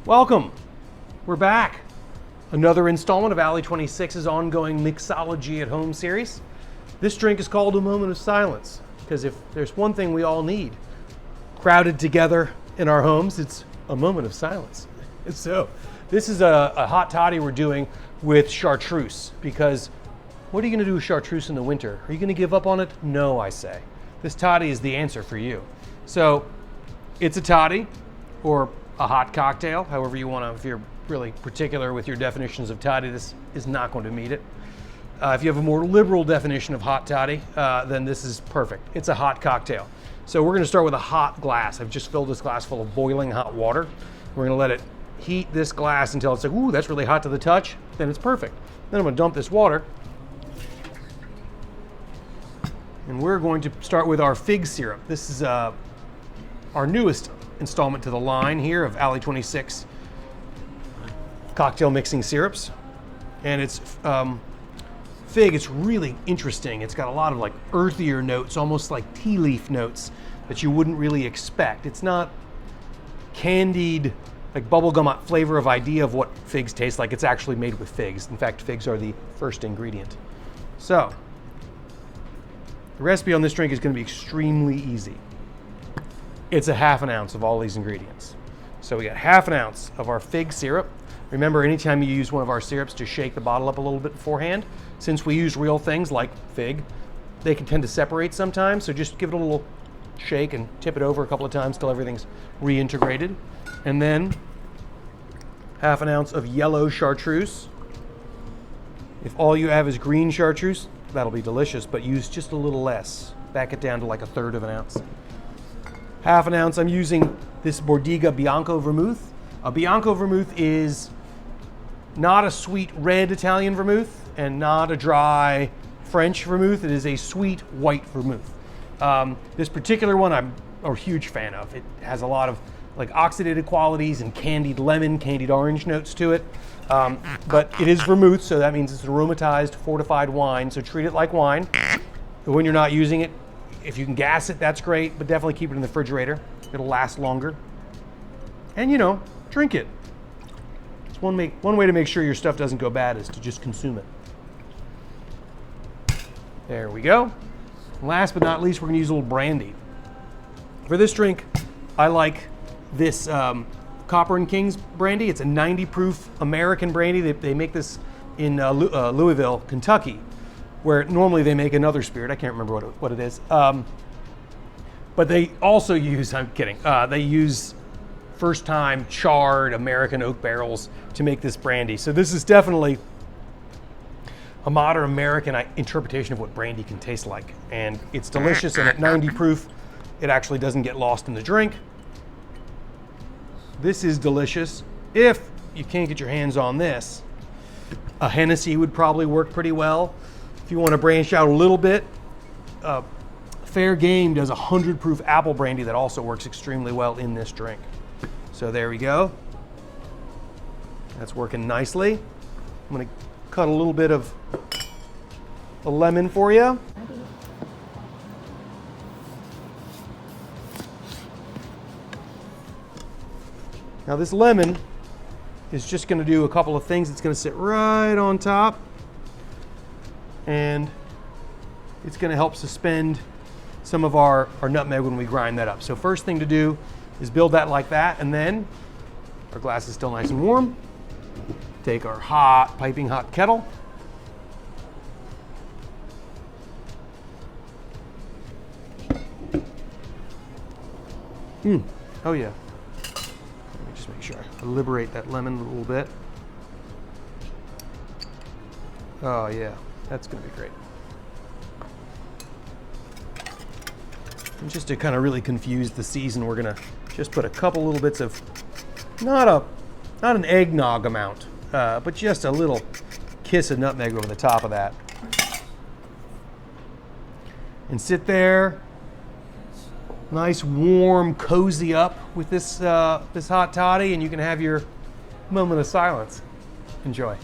Welcome. We're back. Another installment of Alley 26's ongoing Mixology at Home series. This drink is called A Moment of Silence because if there's one thing we all need crowded together in our homes, it's a moment of silence. And so this is a hot toddy we're doing with chartreuse because what are you going to do with chartreuse in the winter? Are you going to give up on it? No, I say. This toddy is the answer for you. So it's a toddy or a hot cocktail, however you want to, if you're really particular with your definitions of toddy, this is not going to meet it. If you have a more liberal definition of hot toddy, then this is perfect. It's a hot cocktail. So we're going to start with a hot glass. I've just filled this glass full of boiling hot water. We're going to let it heat this glass until it's like, ooh, that's really hot to the touch. Then it's perfect. Then I'm going to dump this water. And we're going to start with our fig syrup. This is our newest installment to the line here of Alley 26 cocktail mixing syrups. And it's fig. It's really interesting. It's got a lot of like earthier notes, almost like tea leaf notes that you wouldn't really expect. It's not candied, like bubblegum flavor of idea of what figs taste like. It's actually made with figs. In fact, figs are the first ingredient. So the recipe on this drink is going to be extremely easy. It's a half an ounce of all these ingredients. So we got half an ounce of our fig syrup. Remember, anytime you use one of our syrups, to shake the bottle up a little bit beforehand. Since we use real things like fig, they can tend to separate sometimes. So just give it a little shake and tip it over a couple of times till everything's reintegrated. And then half an ounce of yellow chartreuse. If all you have is green chartreuse, that'll be delicious, but use just a little less. Back it down to like 1/3 of an ounce. Half an ounce, I'm using this Bordiga Bianco Vermouth. A Bianco Vermouth is not a sweet red Italian vermouth and not a dry French vermouth. It is a sweet white vermouth. This particular one I'm a huge fan of. It has a lot of like oxidated qualities and candied lemon, candied orange notes to it. But it is vermouth, so that means it's an aromatized, fortified wine. So treat it like wine. But when you're not using it, if you can gas it, that's great, but definitely keep it in the refrigerator. It'll last longer. And drink it. It's one way to make sure your stuff doesn't go bad is to just consume it. There we go. And last but not least, we're gonna use a little brandy. For this drink, I like this Copper Kings Brandy. It's a 90 proof American brandy. They make this in Louisville, Kentucky, where normally they make another spirit. I can't remember what it is. But they also use, I'm kidding, they use first time charred American oak barrels to make this brandy. So this is definitely a modern American interpretation of what brandy can taste like. And it's delicious, and at 90 proof, it actually doesn't get lost in the drink. This is delicious. If you can't get your hands on this, a Hennessy would probably work pretty well. If you want to branch out a little bit, Fair Game does a 100 proof apple brandy that also works extremely well in this drink. So there we go. That's working nicely. I'm going to cut a little bit of a lemon for you. Now this lemon is just going to do a couple of things. It's going to sit right on top, and it's going to help suspend some of our nutmeg when we grind that up. So first thing to do is build that like that, and then our glass is still nice and warm. Take our hot, piping hot kettle. Oh yeah. Let me just make sure I liberate that lemon a little bit. Oh yeah, that's gonna be great. And just to kind of really confuse the season, we're gonna just put a couple little bits of, not an eggnog amount, but just a little kiss of nutmeg over the top of that. And sit there, nice, warm, cozy up with this hot toddy, and you can have your moment of silence. Enjoy.